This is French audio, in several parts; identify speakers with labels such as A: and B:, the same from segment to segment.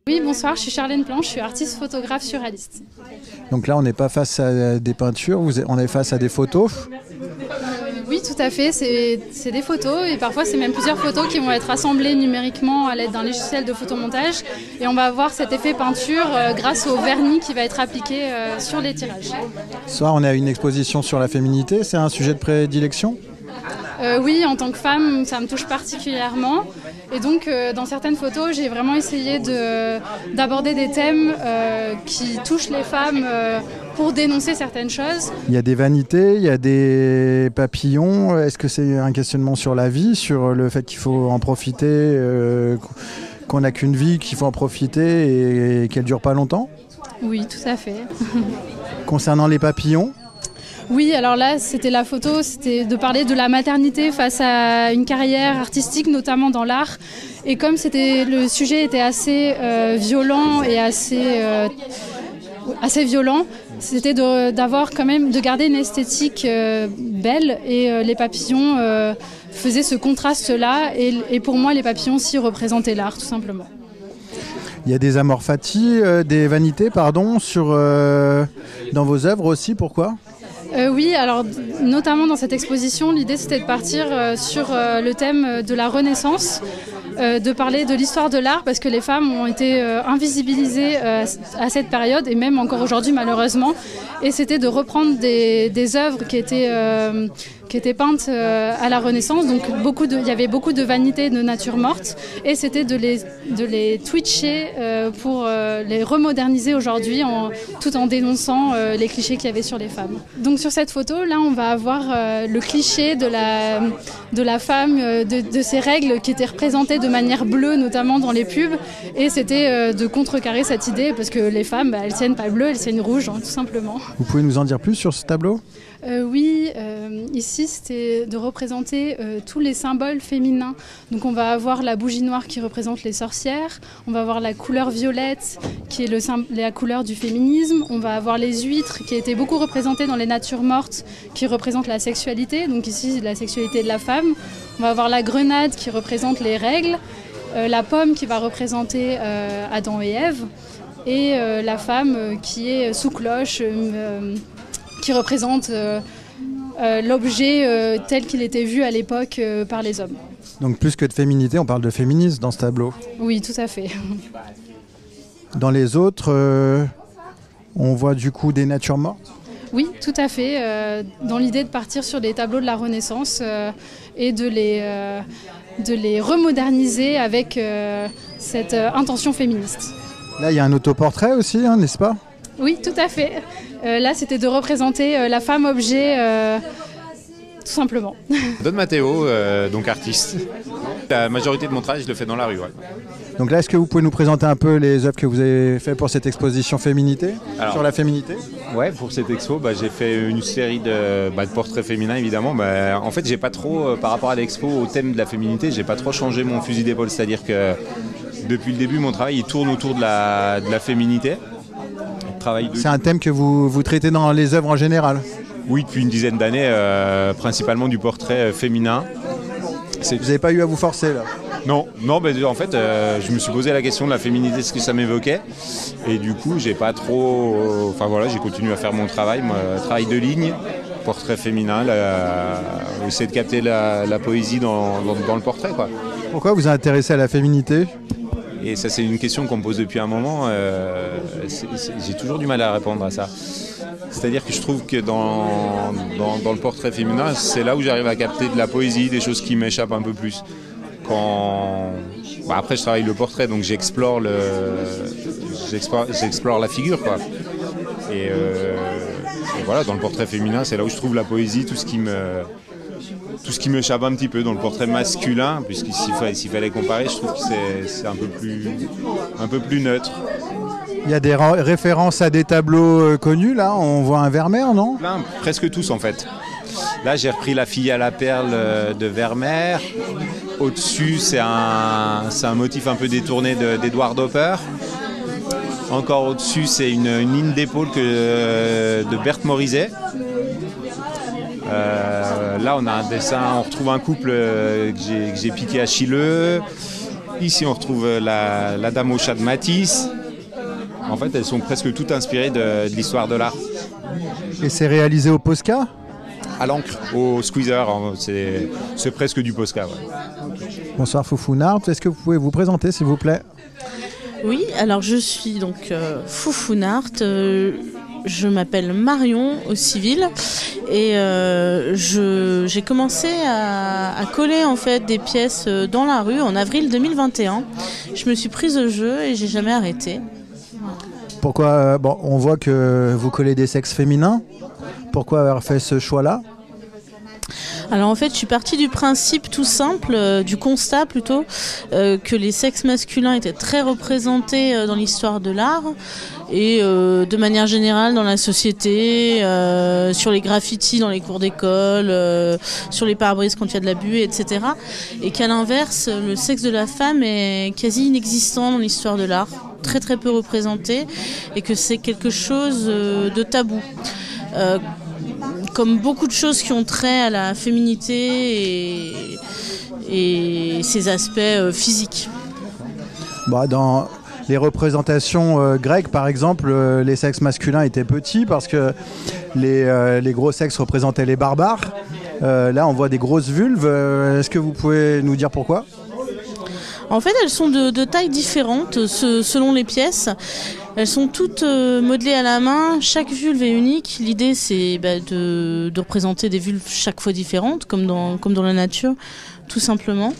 A: Oui, bonsoir, je suis Charlène Planche, je suis artiste photographe surréaliste.
B: Donc là, on n'est pas face à des peintures, on est face à des photos.
A: Oui, tout à fait, c'est des photos et parfois c'est même plusieurs photos qui vont être assemblées numériquement à l'aide d'un logiciel de photomontage et on va avoir cet effet peinture grâce au vernis qui va être appliqué sur les tirages.
B: Ce soir, on a une exposition sur la féminité, c'est un sujet de prédilection ?
A: Oui, en tant que femme, ça me touche particulièrement. Et donc, dans certaines photos, j'ai vraiment essayé d'aborder des thèmes qui touchent les femmes pour dénoncer certaines choses.
B: Il y a des vanités, il y a des papillons. Est-ce que c'est un questionnement sur la vie, sur le fait qu'il faut en profiter, qu'on n'a qu'une vie, qu'il faut en profiter et qu'elle ne dure pas longtemps ?
A: Oui, tout à fait.
B: Concernant les papillons ?
A: Oui, alors là, c'était la photo, c'était de parler de la maternité face à une carrière artistique, notamment dans l'art. Et comme le sujet était assez violent et assez violent, c'était d'avoir quand même, de garder une esthétique belle. Et les papillons faisaient ce contraste-là. Et pour moi, les papillons aussi représentaient l'art, tout simplement.
B: Il y a des amor fati, des vanités, pardon, dans vos œuvres aussi, pourquoi ?
A: Oui, alors notamment dans cette exposition, l'idée c'était de partir sur le thème de la Renaissance, de parler de l'histoire de l'art parce que les femmes ont été invisibilisées à cette période et même encore aujourd'hui malheureusement. Et c'était de reprendre des œuvres qui étaient peintes à la Renaissance. Donc il y avait beaucoup de vanités de nature morte et c'était de les twitcher pour les remoderniser aujourd'hui tout en dénonçant les clichés qu'il y avait sur les femmes. Donc sur cette photo, là, on va avoir le cliché de la femme, de ces règles qui étaient représentées de manière bleue, notamment dans les pubs. Et c'était de contrecarrer cette idée parce que les femmes, elles tiennent pas bleu, elles tiennent rouge, hein, tout simplement.
B: Vous pouvez nous en dire plus sur ce tableau ?
A: Oui, ici c'était de représenter tous les symboles féminins. Donc on va avoir la bougie noire qui représente les sorcières, on va avoir la couleur violette qui est la couleur du féminisme, on va avoir les huîtres qui étaient beaucoup représentées dans les natures mortes qui représentent la sexualité, donc ici la sexualité de la femme. On va avoir la grenade qui représente les règles, la pomme qui va représenter Adam et Ève et la femme qui est sous cloche, qui représente l'objet tel qu'il était vu à l'époque par les hommes.
B: Donc plus que de féminité, on parle de féminisme dans ce tableau.
A: Oui, tout à fait.
B: Dans les autres, on voit du coup des natures mortes ?
A: Oui, tout à fait. Dans l'idée de partir sur des tableaux de la Renaissance et de les remoderniser avec cette intention féministe.
B: Là, il y a un autoportrait aussi, hein, n'est-ce pas ?
A: Oui, tout à fait. Là, c'était de représenter la femme objet, tout simplement.
C: Don Matteo, donc artiste. La majorité de mon travail, je le fais dans la rue. Ouais.
B: Donc là, est-ce que vous pouvez nous présenter un peu les œuvres que vous avez faites pour cette exposition féminité, sur la féminité ?
C: Ouais, pour cette expo, j'ai fait une série de portraits féminins, évidemment. En fait, j'ai pas trop, par rapport à l'expo, au thème de la féminité, j'ai pas trop changé mon fusil d'épaule. C'est-à-dire que depuis le début, mon travail, il tourne autour de la féminité.
B: C'est un thème que vous traitez dans les œuvres en général ?
C: Oui, depuis une dizaine d'années, principalement du portrait féminin.
B: Vous n'avez pas eu à vous forcer là ?
C: Non, en fait, je me suis posé la question de la féminité, ce que ça m'évoquait. Et du coup, j'ai pas trop... j'ai continué à faire mon travail, travail de ligne, portrait féminin, essayer de capter la poésie dans le portrait, quoi.
B: Pourquoi vous êtes intéressé à la féminité ?
C: Et ça, c'est une question qu'on me pose depuis un moment. J'ai toujours du mal à répondre à ça. C'est-à-dire que je trouve que dans le portrait féminin, c'est là où j'arrive à capter de la poésie, des choses qui m'échappent un peu plus. Après, je travaille le portrait, donc j'explore la figure, quoi. Et voilà, dans le portrait féminin, c'est là où je trouve la poésie, tout ce qui m'échappe un petit peu. Dans le portrait masculin, s'il fallait comparer, je trouve que c'est un peu plus neutre.
B: Il y a des références à des tableaux connus, là, on voit un Vermeer, non ?
C: Presque tous, en fait. Là, j'ai repris La fille à la perle de Vermeer. Au-dessus, c'est un motif un peu détourné d'Edward Hopper. Encore au-dessus, c'est une ligne d'épaule de Berthe Morizet. Là, on a un dessin, on retrouve un couple que j'ai piqué à Chilleux. Ici, on retrouve la Dame au chat de Matisse. En fait, elles sont presque toutes inspirées de l'histoire de l'art.
B: Et c'est réalisé au Posca?
C: À l'encre, au squeezer, c'est presque du Posca. Ouais.
B: Bonsoir Foufounart, est-ce que vous pouvez vous présenter s'il vous plaît?
D: Oui, alors je suis donc Foufounart, je m'appelle Marion au civil et j'ai commencé à coller en fait des pièces dans la rue en avril 2021. Je me suis prise au jeu et j'ai jamais arrêté.
B: Pourquoi on voit que vous collez des sexes féminins. Pourquoi avoir fait ce choix-là?
D: Alors en fait, je suis partie du principe tout simple, du constat plutôt, que les sexes masculins étaient très représentés dans l'histoire de l'art et de manière générale dans la société, sur les graffitis dans les cours d'école, sur les pare-brises quand il y a de la buée, etc. Et qu'à l'inverse, le sexe de la femme est quasi inexistant dans l'histoire de l'art, très très peu représenté, et que c'est quelque chose de tabou. Comme beaucoup de choses qui ont trait à la féminité et ses aspects physiques.
B: Dans les représentations grecques, par exemple, les sexes masculins étaient petits parce que les gros sexes représentaient les barbares. Là, on voit des grosses vulves. Est-ce que vous pouvez nous dire pourquoi ?
D: En fait, elles sont de tailles différentes selon les pièces. Elles sont toutes modelées à la main, chaque vulve est unique. L'idée c'est de représenter des vulves chaque fois différentes, comme dans la nature, tout simplement.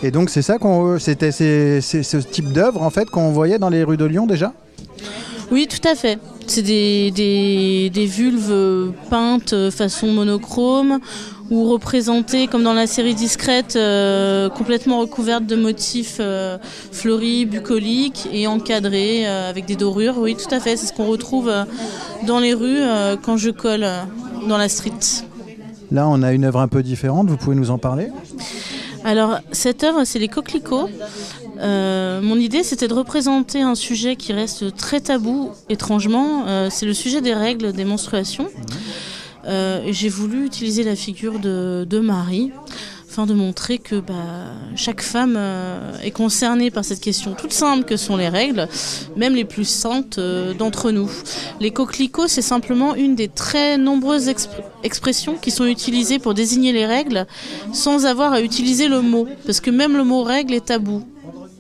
B: Et donc c'est ça c'était ce type d'œuvre en fait qu'on voyait dans les rues de Lyon déjà ?
D: Oui, tout à fait. C'est des vulves peintes façon monochrome ou représentées comme dans la série Discrète, complètement recouvertes de motifs fleuris, bucoliques et encadrées avec des dorures. Oui, tout à fait. C'est ce qu'on retrouve dans les rues quand je colle dans la street.
B: Là, on a une œuvre un peu différente. Vous pouvez nous en parler ?
D: Alors, cette œuvre, c'est les coquelicots. Mon idée, c'était de représenter un sujet qui reste très tabou, étrangement. C'est le sujet des règles, des menstruations. J'ai voulu utiliser la figure de Marie, afin de montrer que chaque femme est concernée par cette question toute simple que sont les règles, même les plus saintes d'entre nous. Les coquelicots, c'est simplement une des très nombreuses expressions qui sont utilisées pour désigner les règles, sans avoir à utiliser le mot, parce que même le mot règle est tabou.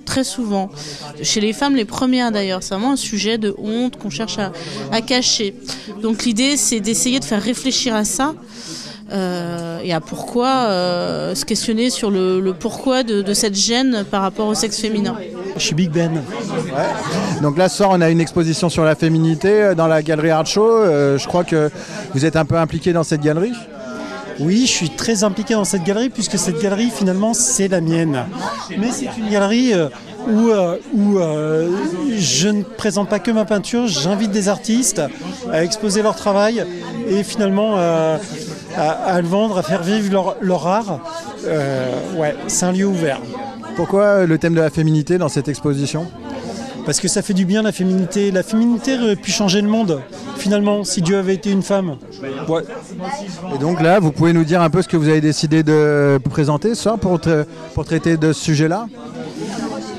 D: Très souvent. Chez les femmes, les premières d'ailleurs. C'est vraiment un sujet de honte qu'on cherche à cacher. Donc l'idée, c'est d'essayer de faire réfléchir à ça et à pourquoi, se questionner sur le pourquoi de cette gêne par rapport au sexe féminin.
E: Je suis Big Ben.
B: Ouais. Donc là, ce soir, on a une exposition sur la féminité dans la galerie Art Show. Je crois que vous êtes un peu impliqué dans cette galerie.
E: Oui, je suis très impliqué dans cette galerie puisque cette galerie, finalement, c'est la mienne. Mais c'est une galerie où je ne présente pas que ma peinture, j'invite des artistes à exposer leur travail et finalement à le vendre, à faire vivre leur art. C'est un lieu ouvert.
B: Pourquoi le thème de la féminité dans cette exposition ?
E: Parce que ça fait du bien la féminité. La féminité aurait pu changer le monde, finalement, si Dieu avait été une femme. Ouais.
B: Et donc là, vous pouvez nous dire un peu ce que vous avez décidé de présenter ce soir pour traiter de ce sujet-là ?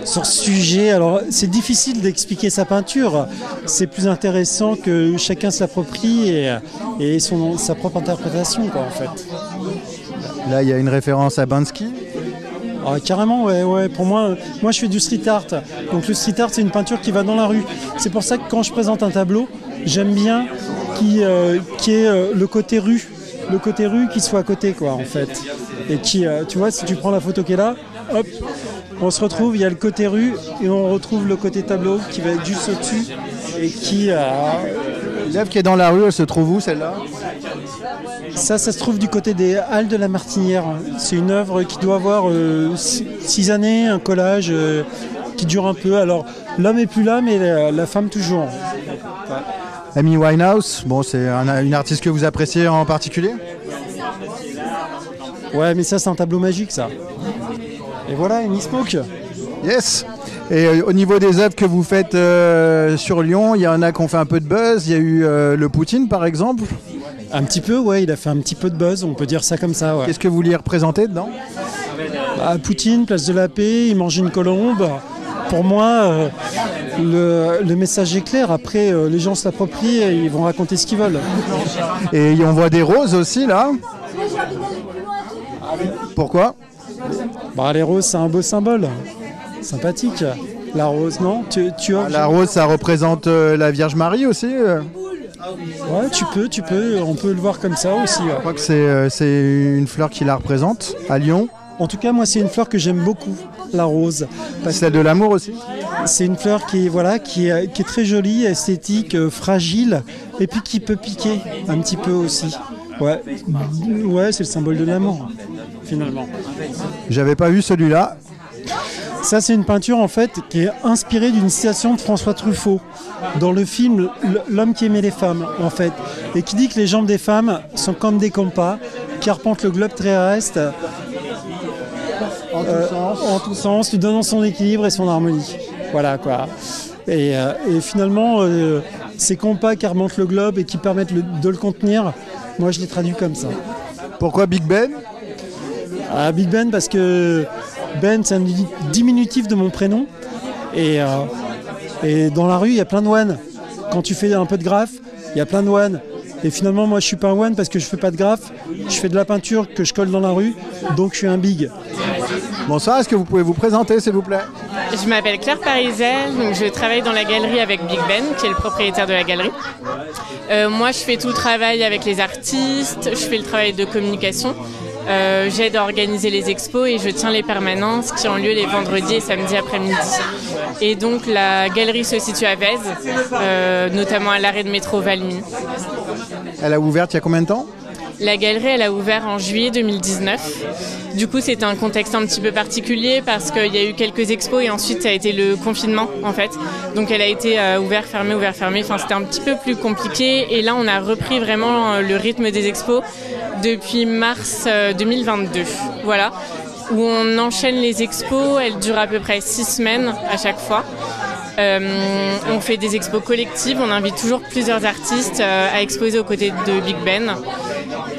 E: Sur ce sujet, alors c'est difficile d'expliquer sa peinture. C'est plus intéressant que chacun se l'approprie et sa propre interprétation, quoi, en fait.
B: Là, il y a une référence à Banksy.
E: Ah, carrément, ouais. Pour moi, je fais du street art. Donc le street art, c'est une peinture qui va dans la rue. C'est pour ça que quand je présente un tableau, j'aime bien qu'il y ait le côté rue qui soit à côté, quoi, en fait. Et qui, tu vois, si tu prends la photo qui est là, hop, on se retrouve, il y a le côté rue et on retrouve le côté tableau qui va être juste au-dessus et qui...
B: L'œuvre qui est dans la rue, elle se trouve où, celle-là ?
E: Ça se trouve du côté des Halles de la Martinière. C'est une œuvre qui doit avoir 6 années, un collage qui dure un peu. Alors, l'homme est plus là, mais la femme toujours.
B: Amy Winehouse, c'est une artiste que vous appréciez en particulier ?
E: Ouais, mais ça, c'est un tableau magique, ça. Et voilà, Amy Smoke.
B: Yes. Et au niveau des œuvres que vous faites sur Lyon, il y en a qui ont fait un peu de buzz. Il y a eu le Poutine, par exemple.
E: Un petit peu, ouais, il a fait un petit peu de buzz, on peut dire ça comme ça. Ouais.
B: Qu'est-ce que vous vouliez représenter dedans?
E: Poutine, place de la paix, il mange une colombe. Pour moi, le message est clair. Après, les gens se l'approprient et ils vont raconter ce qu'ils veulent.
B: Et on voit des roses aussi là. Pourquoi?
E: Les roses, c'est un beau symbole. Sympathique. La rose, non?
B: La rose, ça représente la Vierge Marie aussi.
E: Ouais, tu peux. On peut le voir comme ça aussi. Ouais.
B: Je crois que c'est une fleur qui la représente à Lyon.
E: En tout cas, moi, c'est une fleur que j'aime beaucoup, la rose.
B: Celle de l'amour aussi.
E: C'est une fleur qui est très jolie, esthétique, fragile, et puis qui peut piquer un petit peu aussi. Ouais, c'est le symbole de l'amour, finalement.
B: J'avais pas vu celui-là.
E: Ça, c'est une peinture en fait qui est inspirée d'une citation de François Truffaut dans le film L'homme qui aimait les femmes, en fait, et qui dit que les jambes des femmes sont comme des compas qui arpentent le globe terrestre en tous sens, lui donnant son équilibre et son harmonie. Voilà quoi. Et finalement, ces compas qui remontent le globe et qui permettent de le contenir, moi je les traduis comme ça.
B: Pourquoi Big Ben?
E: Big Ben parce que Ben c'est un diminutif de mon prénom et dans la rue il y a plein de one. Quand tu fais un peu de graphe, il y a plein de one. Et finalement moi je suis pas un one parce que je fais pas de graphe, je fais de la peinture que je colle dans la rue, donc je suis un big.
B: Bonsoir, est-ce que vous pouvez vous présenter s'il vous plaît?
F: Je m'appelle Claire Parizel, donc je travaille dans la galerie avec Big Ben, qui est le propriétaire de la galerie. Moi, je fais tout le travail avec les artistes, je fais le travail de communication, j'aide à organiser les expos et je tiens les permanences qui ont lieu les vendredis et samedis après-midi. Et donc, la galerie se situe à Vèze, notamment à l'arrêt de métro Valmy.
B: Elle a ouvert il y a combien de temps?
F: La galerie, elle a ouvert en juillet 2019. Du coup, c'était un contexte un petit peu particulier parce qu'il y a eu quelques expos et ensuite, ça a été le confinement, en fait. Donc, elle a été ouvert, fermé. Enfin, c'était un petit peu plus compliqué. Et là, on a repris vraiment le rythme des expos depuis mars 2022. Voilà. Où on enchaîne les expos. Elles durent à peu près 6 semaines à chaque fois. On fait des expos collectives, on invite toujours plusieurs artistes à exposer aux côtés de Big Ben.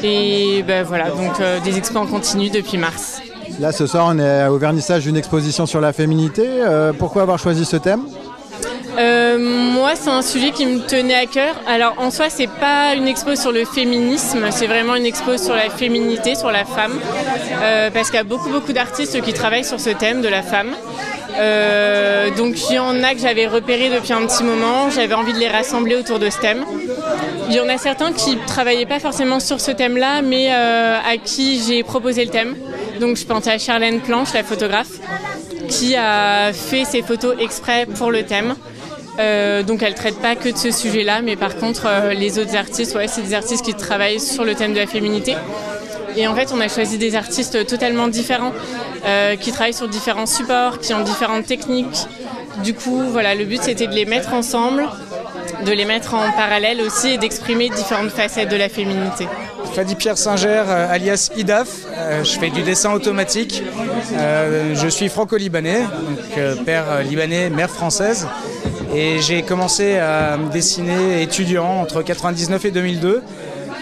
F: Et voilà, donc des expos en continu depuis mars.
B: Là ce soir on est au vernissage d'une exposition sur la féminité. Pourquoi avoir choisi ce thème?
F: Moi c'est un sujet qui me tenait à cœur. Alors en soi c'est pas une expo sur le féminisme, c'est vraiment une expo sur la féminité, sur la femme. Parce qu'il y a beaucoup d'artistes qui travaillent sur ce thème de la femme. Donc il y en a que j'avais repéré depuis un petit moment, j'avais envie de les rassembler autour de ce thème. Il y en a certains qui ne travaillaient pas forcément sur ce thème-là, mais à qui j'ai proposé le thème. Donc je pense à Charlène Planche, la photographe, qui a fait ses photos exprès pour le thème. Donc elle ne traite pas que de ce sujet-là, mais par contre les autres artistes, c'est des artistes qui travaillent sur le thème de la féminité. Et en fait, on a choisi des artistes totalement différents, qui travaillent sur différents supports, qui ont différentes techniques. Du coup, voilà, le but, c'était de les mettre ensemble, de les mettre en parallèle aussi et d'exprimer différentes facettes de la féminité.
G: Fadi Pierre Singer, alias IDAF, je fais du dessin automatique. Je suis franco-libanais, donc père libanais, mère française. Et j'ai commencé à dessiner étudiant entre 1999 et 2002.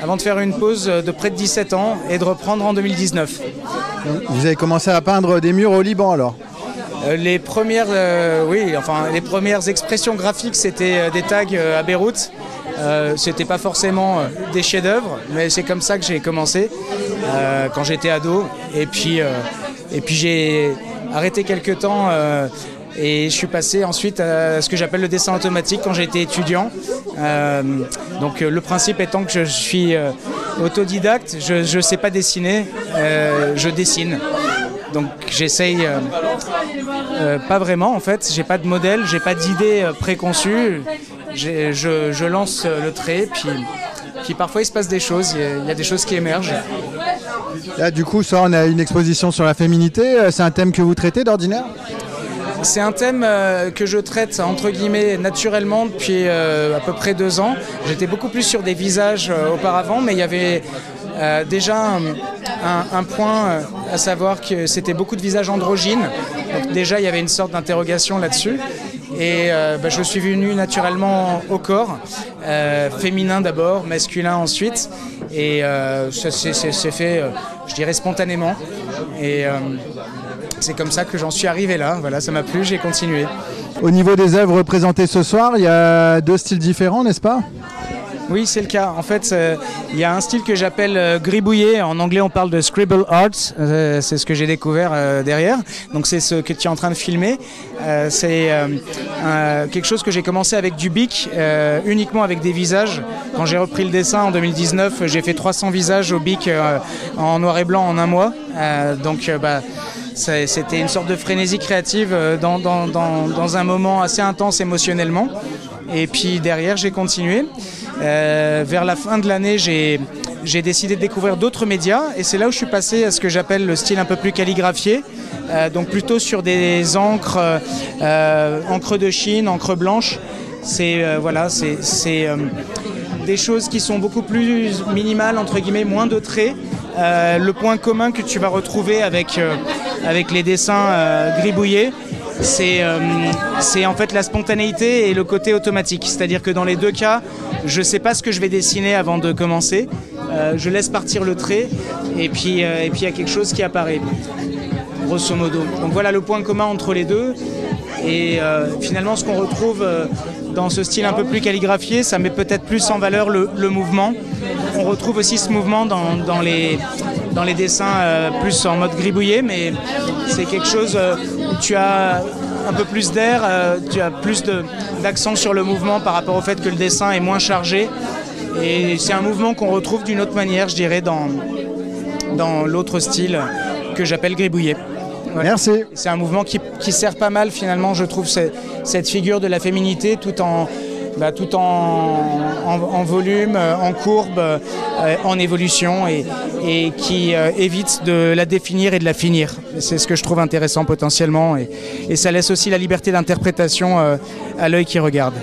G: Avant de faire une pause de près de 17 ans et de reprendre en 2019.
B: Vous avez commencé à peindre des murs au Liban alors?
G: Les premières expressions graphiques, c'était des tags à Beyrouth. C'était pas forcément des chefs-d'œuvre, mais c'est comme ça que j'ai commencé quand j'étais ado. Et puis j'ai arrêté quelques temps. Et je suis passé ensuite à ce que j'appelle le dessin automatique quand j'étais étudiant. Donc le principe étant que je suis autodidacte, je ne sais pas dessiner, je dessine. Donc j'essaye, pas vraiment en fait, j'ai pas de modèle, j'ai pas d'idée préconçue. Je lance le trait, puis parfois il se passe des choses, il y a des choses qui émergent.
B: Là du coup, ça on a une exposition sur la féminité, c'est un thème que vous traitez d'ordinaire?
G: C'est un thème que je traite entre guillemets naturellement depuis à peu près 2 ans. J'étais beaucoup plus sur des visages auparavant, mais il y avait déjà un point à savoir que c'était beaucoup de visages androgynes. Donc déjà il y avait une sorte d'interrogation là-dessus. Et je suis venu naturellement au corps, féminin d'abord, masculin ensuite. Et ça s'est fait, je dirais, spontanément. Et c'est comme ça que j'en suis arrivé là. Voilà, ça m'a plu, j'ai continué.
B: Au niveau des œuvres présentées ce soir, il y a 2 styles différents, n'est-ce pas ?
G: Oui, c'est le cas. En fait, il y a un style que j'appelle gribouillé. En anglais, on parle de scribble art. C'est ce que j'ai découvert derrière. Donc, c'est ce que tu es en train de filmer. C'est quelque chose que j'ai commencé avec du bic, uniquement avec des visages. Quand j'ai repris le dessin en 2019, j'ai fait 300 visages au bic en noir et blanc en un mois. C'était une sorte de frénésie créative dans un moment assez intense émotionnellement. Et puis derrière, j'ai continué. Vers la fin de l'année, j'ai décidé de découvrir d'autres médias. Et c'est là où je suis passé à ce que j'appelle le style un peu plus calligraphié. Donc plutôt sur des encres, encre de Chine, encre blanche. C'est des choses qui sont beaucoup plus minimales, entre guillemets, moins de traits. Le point commun que tu vas retrouver avec les dessins gribouillés, c'est en fait la spontanéité et le côté automatique. C'est-à-dire que dans les 2 cas, je ne sais pas ce que je vais dessiner avant de commencer. Je laisse partir le trait et puis il y a quelque chose qui apparaît, grosso modo. Donc voilà le point commun entre les deux. Et finalement, ce qu'on retrouve dans ce style un peu plus calligraphié, ça met peut-être plus en valeur le mouvement. On retrouve aussi ce mouvement dans les dessins plus en mode gribouillé, mais c'est quelque chose où tu as un peu plus d'air, tu as plus d'accent sur le mouvement par rapport au fait que le dessin est moins chargé. Et c'est un mouvement qu'on retrouve d'une autre manière, je dirais, dans l'autre style que j'appelle gribouillé. Ouais.
B: Merci.
G: C'est un mouvement qui sert pas mal finalement, je trouve, cette figure de la féminité tout en volume, en courbe, en évolution et qui évite de la définir et de la finir. C'est ce que je trouve intéressant potentiellement et ça laisse aussi la liberté d'interprétation à l'œil qui regarde.